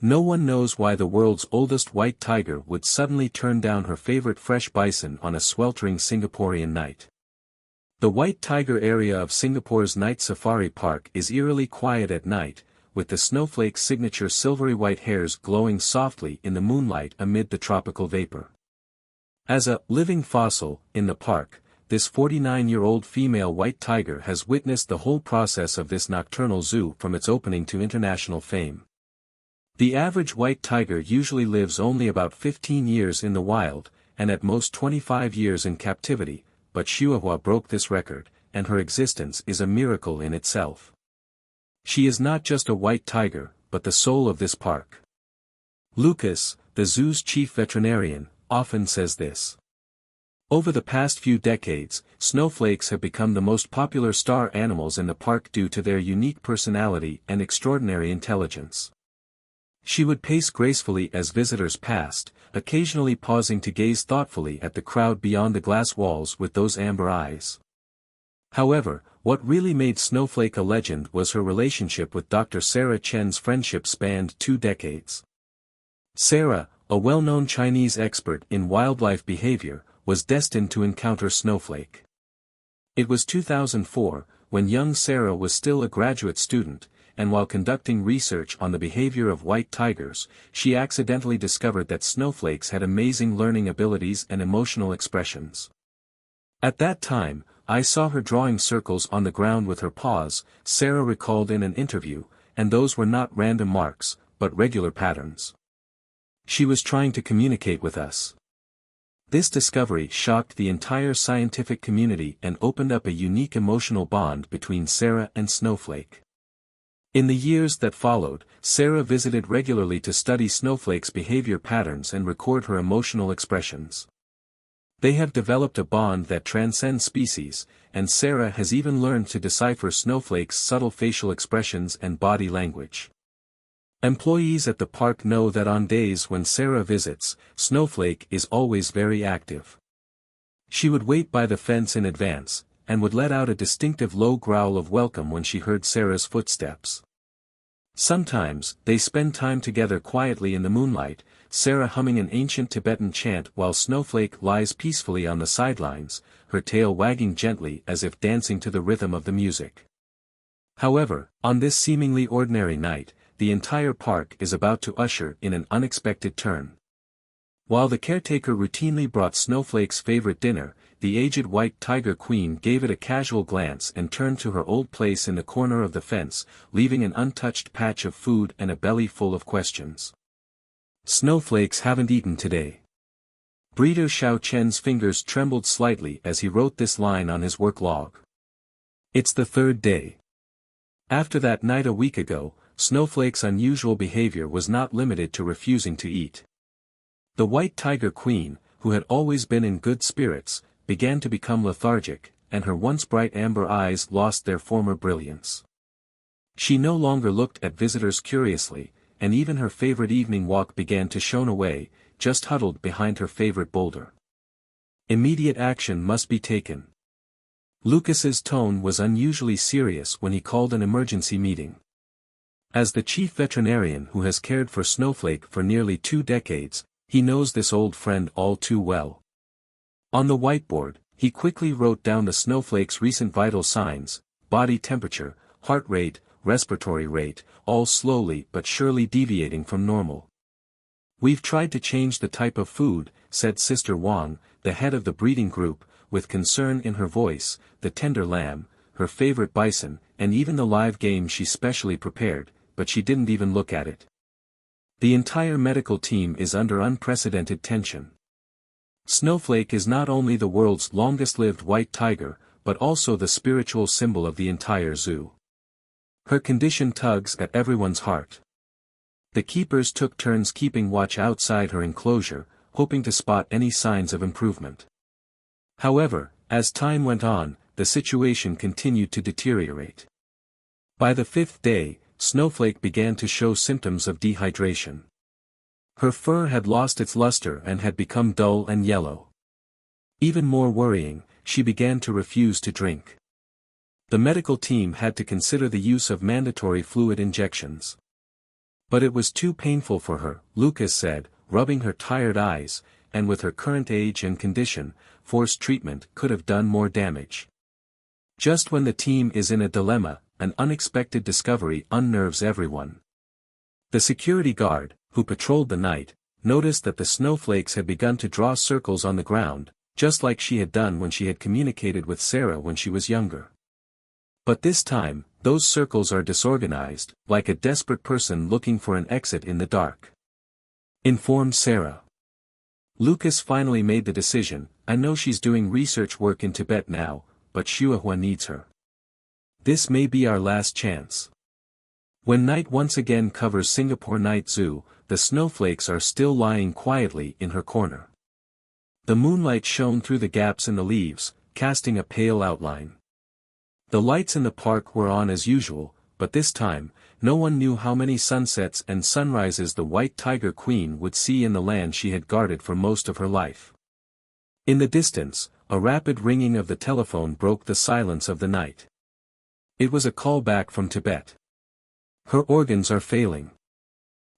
No one knows why the world's oldest white tiger would suddenly turn down her favorite fresh bison on a sweltering Singaporean night. The White Tiger area of Singapore's Night Safari Park is eerily quiet at night, with the snowflake's signature silvery white hairs glowing softly in the moonlight amid the tropical vapor. As a living fossil in the park, this 49-year-old female white tiger has witnessed the whole process of this nocturnal zoo from its opening to international fame. The average white tiger usually lives only about 15 years in the wild, and at most 25 years in captivity, but Chihuahua broke this record, and her existence is a miracle in itself. She is not just a white tiger, but the soul of this park. Lucas, the zoo's chief veterinarian, often says this. Over the past few decades, snowflakes have become the most popular star animals in the park due to their unique personality and extraordinary intelligence. She would pace gracefully as visitors passed, occasionally pausing to gaze thoughtfully at the crowd beyond the glass walls with those amber eyes. However, what really made Snowflake a legend was her relationship with Dr. Sarah Chen's friendship spanned 2 decades. Sarah, a well-known Chinese expert in wildlife behavior, was destined to encounter Snowflake. It was 2004, when young Sarah was still a graduate student, and while conducting research on the behavior of white tigers, she accidentally discovered that snowflakes had amazing learning abilities and emotional expressions. At that time, I saw her drawing circles on the ground with her paws, Sarah recalled in an interview, and those were not random marks, but regular patterns. She was trying to communicate with us. This discovery shocked the entire scientific community and opened up a unique emotional bond between Sarah and Snowflake. In the years that followed, Sarah visited regularly to study Snowflake's behavior patterns and record her emotional expressions. They have developed a bond that transcends species, and Sarah has even learned to decipher Snowflake's subtle facial expressions and body language. Employees at the park know that on days when Sarah visits, Snowflake is always very active. She would wait by the fence in advance, and would let out a distinctive low growl of welcome when she heard Sarah's footsteps. Sometimes, they spend time together quietly in the moonlight, Sarah humming an ancient Tibetan chant while Snowflake lies peacefully on the sidelines, her tail wagging gently as if dancing to the rhythm of the music. However, on this seemingly ordinary night, the entire park is about to usher in an unexpected turn. While the caretaker routinely brought Snowflake's favorite dinner, the aged white tiger queen gave it a casual glance and turned to her old place in the corner of the fence, leaving an untouched patch of food and a belly full of questions. Snowflakes haven't eaten today. Breeder Xiao Chen's fingers trembled slightly as he wrote this line on his work log. It's the 3rd day. After that night a week ago, Snowflake's unusual behavior was not limited to refusing to eat. The white tiger queen, who had always been in good spirits, began to become lethargic, and her once bright amber eyes lost their former brilliance. She no longer looked at visitors curiously, and even her favorite evening walk began to shone away, just huddled behind her favorite boulder. Immediate action must be taken. Lucas's tone was unusually serious when he called an emergency meeting. As the chief veterinarian who has cared for Snowflake for nearly 2 decades, he knows this old friend all too well. On the whiteboard, he quickly wrote down the Snowflake's recent vital signs: body temperature, heart rate, respiratory rate, all slowly but surely deviating from normal. "We've tried to change the type of food," said Sister Wang, the head of the breeding group, with concern in her voice, "the tender lamb, her favorite bison, and even the live game she specially prepared, but she didn't even look at it. The entire medical team is under unprecedented tension. Snowflake is not only the world's longest-lived white tiger, but also the spiritual symbol of the entire zoo. Her condition tugs at everyone's heart." The keepers took turns keeping watch outside her enclosure, hoping to spot any signs of improvement. However, as time went on, the situation continued to deteriorate. By the 5th day, Snowflake began to show symptoms of dehydration. Her fur had lost its luster and had become dull and yellow. Even more worrying, she began to refuse to drink. The medical team had to consider the use of mandatory fluid injections. But it was too painful for her, Lucas said, rubbing her tired eyes, and with her current age and condition, forced treatment could have done more damage. Just when the team is in a dilemma, an unexpected discovery unnerves everyone. The security guard, who patrolled the night, noticed that the snowflakes had begun to draw circles on the ground, just like she had done when she had communicated with Sarah when she was younger. But this time, those circles are disorganized, like a desperate person looking for an exit in the dark. Informed Sarah. Lucas finally made the decision. I know she's doing research work in Tibet now, but Xuehua needs her. This may be our last chance. When night once again covers Singapore Night Zoo, the snowflakes are still lying quietly in her corner. The moonlight shone through the gaps in the leaves, casting a pale outline. The lights in the park were on as usual, but this time, no one knew how many sunsets and sunrises the White Tiger Queen would see in the land she had guarded for most of her life. In the distance, a rapid ringing of the telephone broke the silence of the night. It was a call back from Tibet. Her organs are failing.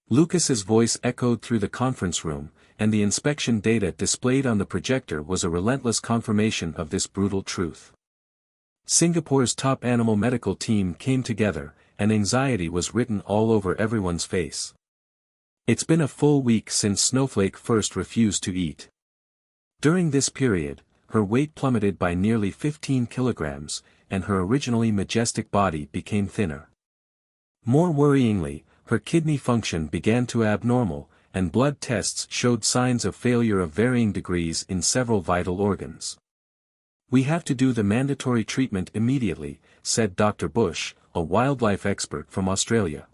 Lucas's voice echoed through the conference room, and the inspection data displayed on the projector was a relentless confirmation of this brutal truth. Singapore's top animal medical team came together, and anxiety was written all over everyone's face. It's been a full week since Snowflake first refused to eat. During this period, her weight plummeted by nearly 15 kilograms, and her originally majestic body became thinner. More worryingly, her kidney function began to abnormal, and blood tests showed signs of failure of varying degrees in several vital organs. We have to do the mandatory treatment immediately, said Dr. Bush, a wildlife expert from Australia.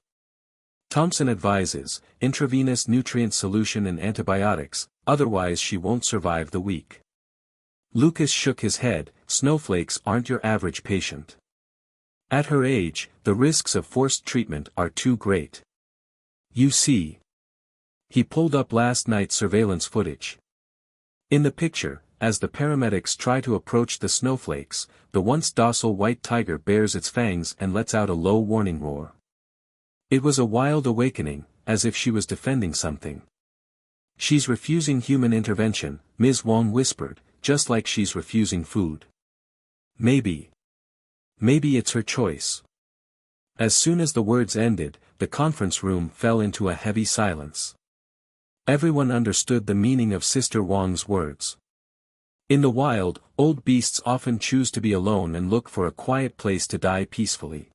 Thompson advises, intravenous nutrient solution and antibiotics, otherwise she won't survive the week. Lucas shook his head. Snowflakes aren't your average patient. At her age, the risks of forced treatment are too great. You see. He pulled up last night's surveillance footage. In the picture, as the paramedics try to approach the snowflakes, the once docile white tiger bares its fangs and lets out a low warning roar. It was a wild awakening, as if she was defending something. She's refusing human intervention, Ms. Wong whispered, just like she's refusing food. Maybe it's her choice. As soon as the words ended, the conference room fell into a heavy silence. Everyone understood the meaning of Sister Wong's words. In the wild, old beasts often choose to be alone and look for a quiet place to die peacefully.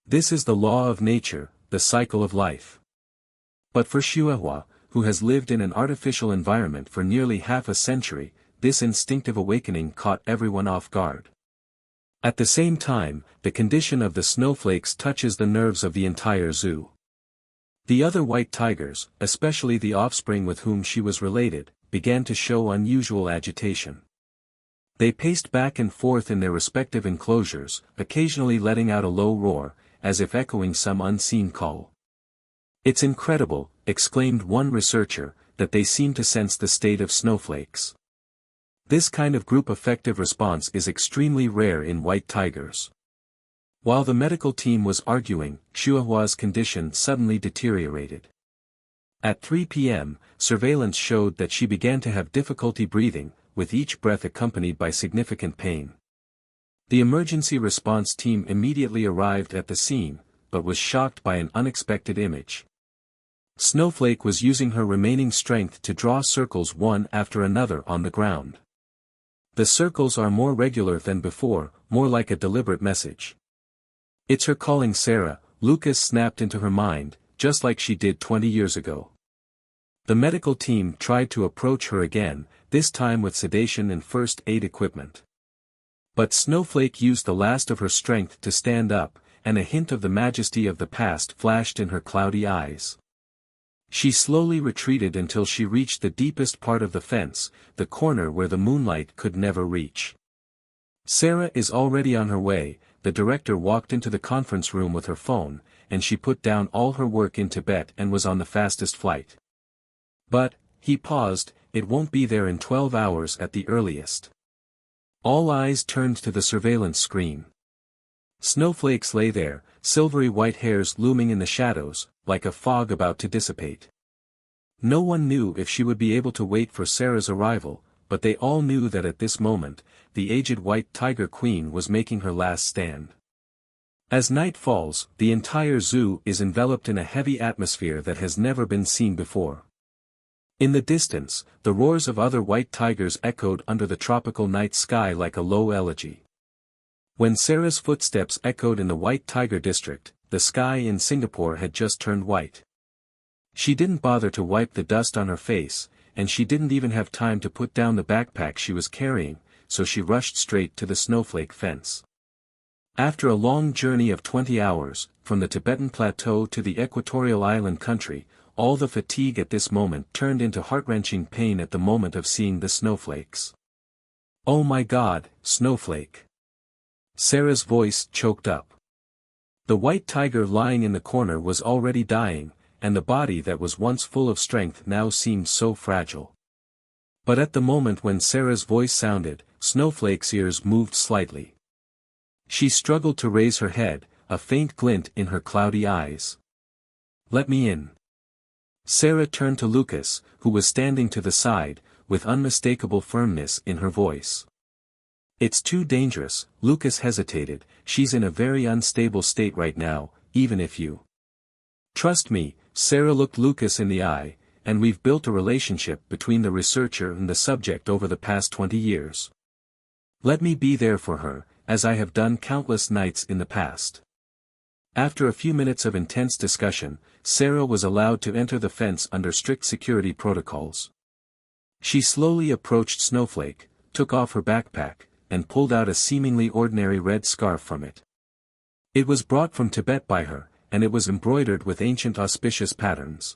This is the law of nature, the cycle of life. But for Xuehua, who has lived in an artificial environment for nearly half a century, this instinctive awakening caught everyone off guard. At the same time, the condition of the snowflakes touches the nerves of the entire zoo. The other white tigers, especially the offspring with whom she was related, began to show unusual agitation. They paced back and forth in their respective enclosures, occasionally letting out a low roar, as if echoing some unseen call. It's incredible, exclaimed one researcher, that they seem to sense the state of snowflakes. This kind of group affective response is extremely rare in white tigers. While the medical team was arguing, Xuehua's condition suddenly deteriorated. At 3 p.m., surveillance showed that she began to have difficulty breathing, with each breath accompanied by significant pain. The emergency response team immediately arrived at the scene, but was shocked by an unexpected image. Snowflake was using her remaining strength to draw circles one after another on the ground. The circles are more regular than before, more like a deliberate message. It's her calling Sarah, Lucas snapped into her mind, just like she did 20 years ago. The medical team tried to approach her again, this time with sedation and first aid equipment. But Snowflake used the last of her strength to stand up, and a hint of the majesty of the past flashed in her cloudy eyes. She slowly retreated until she reached the deepest part of the fence, the corner where the moonlight could never reach. Sarah is already on her way. The director walked into the conference room with her phone, and she put down all her work in Tibet and was on the fastest flight. But, he paused, it won't be there in 12 hours at the earliest. All eyes turned to the surveillance screen. Snowflakes lay there, silvery white hairs looming in the shadows, like a fog about to dissipate. No one knew if she would be able to wait for Sarah's arrival, but they all knew that at this moment, the aged white tiger queen was making her last stand. As night falls, the entire zoo is enveloped in a heavy atmosphere that has never been seen before. In the distance, the roars of other white tigers echoed under the tropical night sky like a low elegy. When Sarah's footsteps echoed in the White Tiger district, the sky in Singapore had just turned white. She didn't bother to wipe the dust on her face, and she didn't even have time to put down the backpack she was carrying, so she rushed straight to the snowflake fence. After a long journey of 20 hours, from the Tibetan Plateau to the equatorial island country, all the fatigue at this moment turned into heart-wrenching pain at the moment of seeing the snowflakes. "Oh my God, Snowflake!" Sarah's voice choked up. The white tiger lying in the corner was already dying, and the body that was once full of strength now seemed so fragile. But at the moment when Sarah's voice sounded, Snowflake's ears moved slightly. She struggled to raise her head, a faint glint in her cloudy eyes. "Let me in." Sarah turned to Lucas, who was standing to the side, with unmistakable firmness in her voice. "It's too dangerous," Lucas hesitated, "she's in a very unstable state right now, even if you..." "Trust me," Sarah looked Lucas in the eye, "and we've built a relationship between the researcher and the subject over the past 20 years. Let me be there for her, as I have done countless nights in the past." After a few minutes of intense discussion, Sarah was allowed to enter the fence under strict security protocols. She slowly approached Snowflake, took off her backpack, and pulled out a seemingly ordinary red scarf from it. It was brought from Tibet by her, and it was embroidered with ancient auspicious patterns.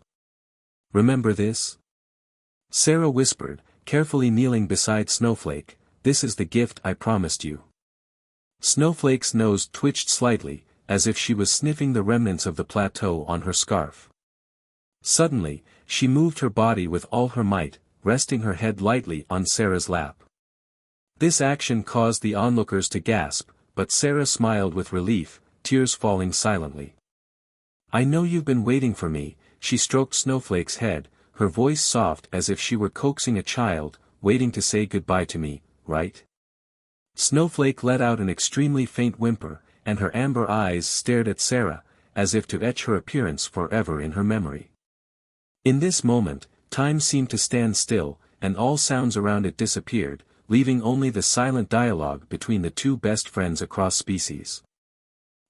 "Remember this?" Sarah whispered, carefully kneeling beside Snowflake, "This is the gift I promised you." Snowflake's nose twitched slightly, as if she was sniffing the remnants of the plateau on her scarf. Suddenly, she moved her body with all her might, resting her head lightly on Sarah's lap. This action caused the onlookers to gasp, but Sarah smiled with relief, tears falling silently. "I know you've been waiting for me," she stroked Snowflake's head, her voice soft as if she were coaxing a child, "waiting to say goodbye to me, right?" Snowflake let out an extremely faint whimper, and her amber eyes stared at Sarah, as if to etch her appearance forever in her memory. In this moment, time seemed to stand still, and all sounds around it disappeared, leaving only the silent dialogue between the two best friends across species.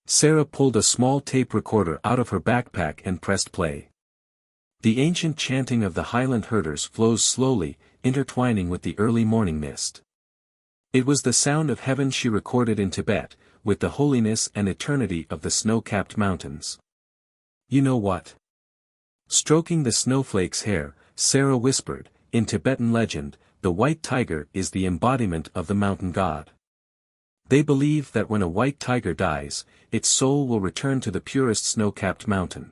Sarah pulled a small tape recorder out of her backpack and pressed play. The ancient chanting of the highland herders flows slowly, intertwining with the early morning mist. It was the sound of heaven she recorded in Tibet, with the holiness and eternity of the snow-capped mountains. "You know what?" Stroking the snowflake's hair, Sarah whispered, "In Tibetan legend, the white tiger is the embodiment of the mountain god. They believe that when a white tiger dies, its soul will return to the purest snow-capped mountain."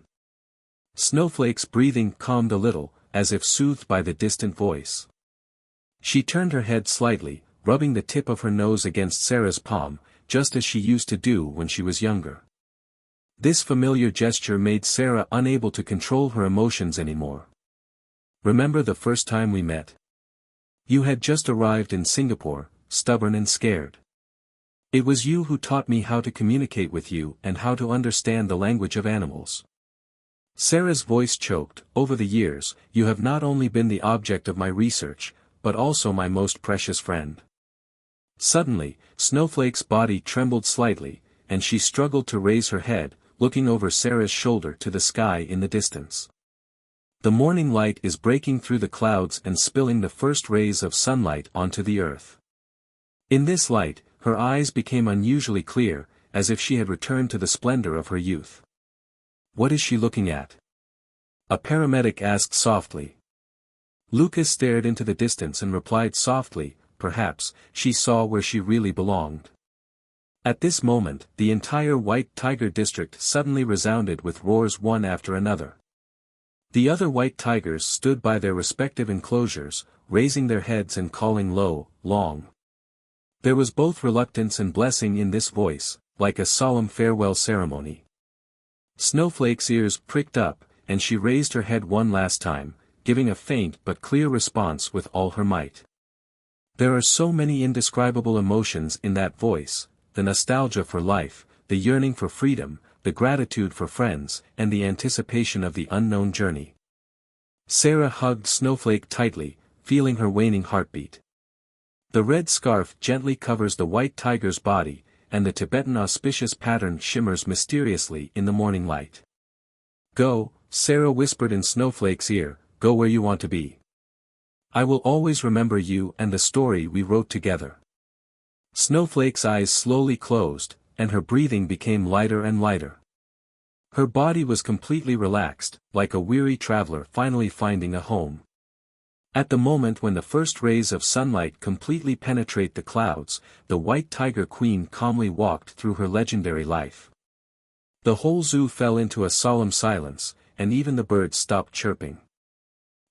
Snowflake's breathing calmed a little, as if soothed by the distant voice. She turned her head slightly, rubbing the tip of her nose against Sarah's palm, just as she used to do when she was younger. This familiar gesture made Sarah unable to control her emotions anymore. "Remember the first time we met? You had just arrived in Singapore, stubborn and scared. It was you who taught me how to communicate with you and how to understand the language of animals." Sarah's voice choked. "Over the years, you have not only been the object of my research, but also my most precious friend." Suddenly, Snowflake's body trembled slightly, and she struggled to raise her head, looking over Sarah's shoulder to the sky in the distance. The morning light is breaking through the clouds and spilling the first rays of sunlight onto the earth. In this light, her eyes became unusually clear, as if she had returned to the splendor of her youth. "What is she looking at?" a paramedic asked softly. Lucas stared into the distance and replied softly, "Perhaps, she saw where she really belonged." At this moment, the entire White Tiger district suddenly resounded with roars one after another. The other white tigers stood by their respective enclosures, raising their heads and calling low, long. There was both reluctance and blessing in this voice, like a solemn farewell ceremony. Snowflake's ears pricked up, and she raised her head one last time, giving a faint but clear response with all her might. There are so many indescribable emotions in that voice, the nostalgia for life, the yearning for freedom, the gratitude for friends, and the anticipation of the unknown journey. Sarah hugged Snowflake tightly, feeling her waning heartbeat. The red scarf gently covers the white tiger's body, and the Tibetan auspicious pattern shimmers mysteriously in the morning light. "Go," Sarah whispered in Snowflake's ear, "go where you want to be. I will always remember you and the story we wrote together." Snowflake's eyes slowly closed, and her breathing became lighter and lighter. Her body was completely relaxed, like a weary traveler finally finding a home. At the moment when the first rays of sunlight completely penetrate the clouds, the white tiger queen calmly walked through her legendary life. The whole zoo fell into a solemn silence, and even the birds stopped chirping.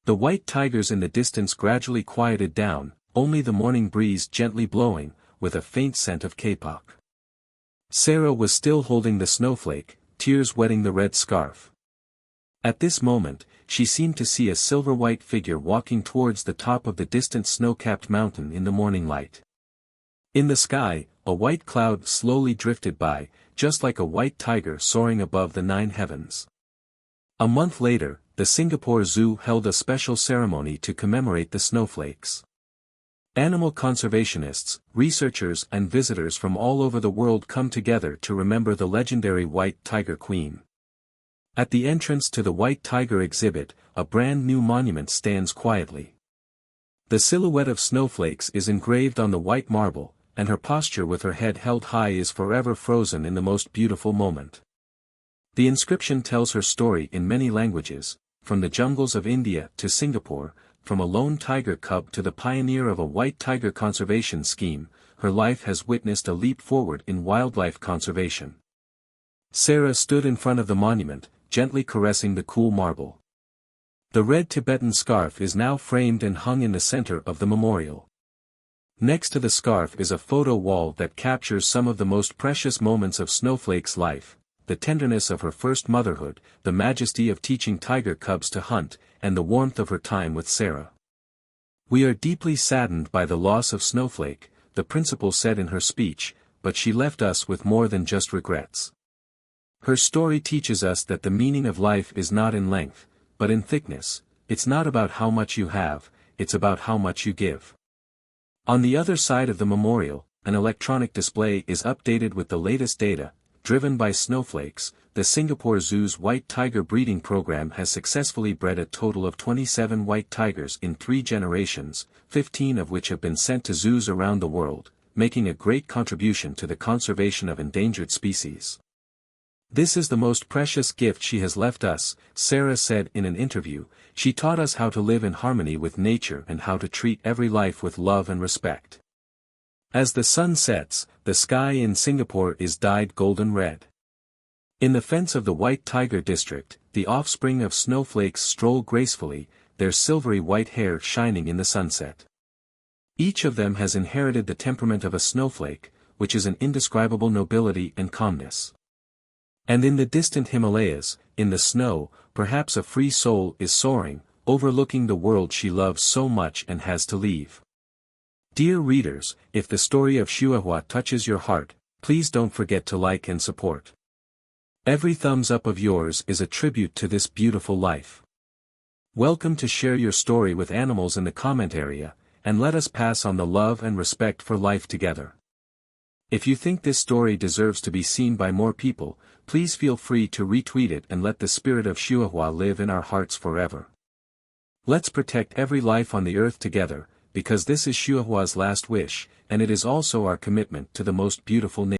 The white tigers in the distance gradually quieted down, only the morning breeze gently blowing, with a faint scent of kapok. Sarah was still holding the snowflake, tears wetting the red scarf. At this moment, she seemed to see a silver-white figure walking towards the top of the distant snow-capped mountain in the morning light. In the sky, a white cloud slowly drifted by, just like a white tiger soaring above the 9 heavens. A month later, the Singapore Zoo held a special ceremony to commemorate the snowflakes. Animal conservationists, researchers and visitors from all over the world come together to remember the legendary white tiger queen. At the entrance to the White Tiger exhibit, a brand new monument stands quietly. The silhouette of snowflakes is engraved on the white marble, and her posture with her head held high is forever frozen in the most beautiful moment. The inscription tells her story in many languages, from the jungles of India to Singapore, from a lone tiger cub to the pioneer of a white tiger conservation scheme. Her life has witnessed a leap forward in wildlife conservation. Sarah stood in front of the monument, gently caressing the cool marble. The red Tibetan scarf is now framed and hung in the center of the memorial. Next to the scarf is a photo wall that captures some of the most precious moments of Snowflake's life, the tenderness of her first motherhood, the majesty of teaching tiger cubs to hunt, and the warmth of her time with Sarah. "We are deeply saddened by the loss of Snowflake," the principal said in her speech, "but she left us with more than just regrets. Her story teaches us that the meaning of life is not in length, but in thickness. It's not about how much you have, it's about how much you give." On the other side of the memorial, an electronic display is updated with the latest data. Driven by snowflakes, the Singapore Zoo's white tiger breeding program has successfully bred a total of 27 white tigers in 3 generations, 15 of which have been sent to zoos around the world, making a great contribution to the conservation of endangered species. "This is the most precious gift she has left us," Sarah said in an interview. "She taught us how to live in harmony with nature and how to treat every life with love and respect." As the sun sets, the sky in Singapore is dyed golden red. In the fence of the White Tiger district, the offspring of snowflakes stroll gracefully, their silvery white hair shining in the sunset. Each of them has inherited the temperament of a snowflake, which is an indescribable nobility and calmness. And in the distant Himalayas, in the snow, perhaps a free soul is soaring, overlooking the world she loves so much and has to leave. Dear readers, if the story of Chihuahua touches your heart, please don't forget to like and support. Every thumbs up of yours is a tribute to this beautiful life. Welcome to share your story with animals in the comment area, and let us pass on the love and respect for life together. If you think this story deserves to be seen by more people, please feel free to retweet it and let the spirit of Chihuahua live in our hearts forever. Let's protect every life on the earth together, because this is Chihuahua's last wish, and it is also our commitment to the most beautiful nature.